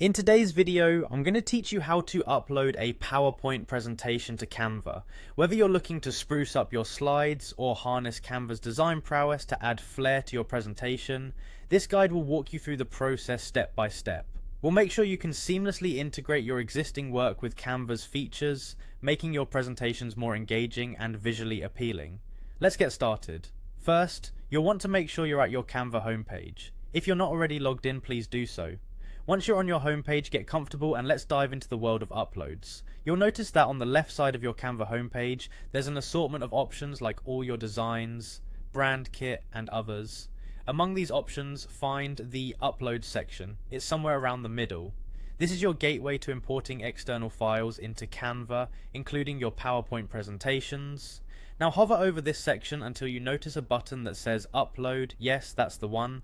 In today's video, I'm going to teach you how to upload a PowerPoint presentation to Canva. Whether you're looking to spruce up your slides or harness Canva's design prowess to add flair to your presentation, this guide will walk you through the process step by step. We'll make sure you can seamlessly integrate your existing work with Canva's features, making your presentations more engaging and visually appealing. Let's get started. First, you'll want to make sure you're at your Canva homepage. If you're not already logged in, please do so. Once you're on your homepage, get comfortable and let's dive into the world of uploads. You'll notice that on the left side of your Canva homepage, there's an assortment of options like all your designs, brand kit, and others. Among these options, find the Upload section. It's somewhere around the middle. This is your gateway to importing external files into Canva, including your PowerPoint presentations. Now hover over this section until you notice a button that says Upload. Yes, that's the one.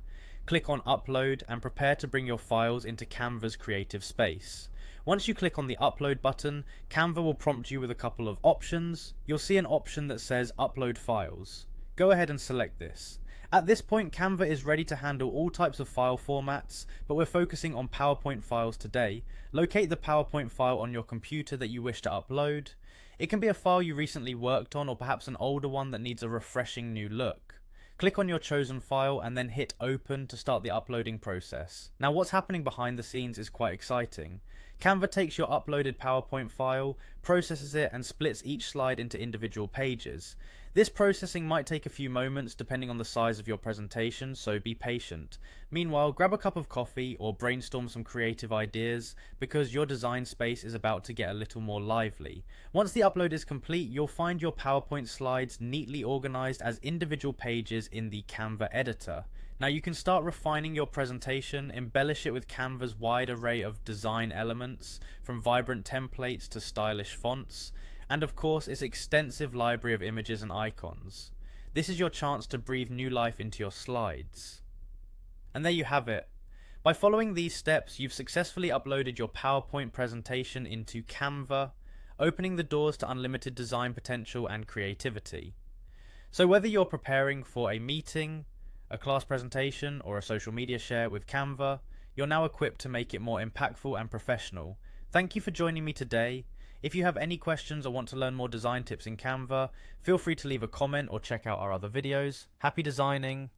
Click on Upload and prepare to bring your files into Canva's creative space. Once you click on the Upload button, Canva will prompt you with a couple of options. You'll see an option that says Upload Files. Go ahead and select this. At this point, Canva is ready to handle all types of file formats, but we're focusing on PowerPoint files today. Locate the PowerPoint file on your computer that you wish to upload. It can be a file you recently worked on or perhaps an older one that needs a refreshing new look. Click on your chosen file and then hit open to start the uploading process. Now what's happening behind the scenes is quite exciting. Canva takes your uploaded PowerPoint file, processes it and splits each slide into individual pages. This processing might take a few moments depending on the size of your presentation, so be patient. Meanwhile, grab a cup of coffee or brainstorm some creative ideas because your design space is about to get a little more lively. Once the upload is complete, you'll find your PowerPoint slides neatly organized as individual pages in the Canva editor. Now you can start refining your presentation, embellish it with Canva's wide array of design elements, from vibrant templates to stylish fonts, and of course its extensive library of images and icons. This is your chance to breathe new life into your slides. And there you have it. By following these steps, you've successfully uploaded your PowerPoint presentation into Canva, opening the doors to unlimited design potential and creativity. So whether you're preparing for a meeting, a class presentation, or a social media share with Canva, you're now equipped to make it more impactful and professional. Thank you for joining me today. If you have any questions or want to learn more design tips in Canva, feel free to leave a comment or check out our other videos. Happy designing!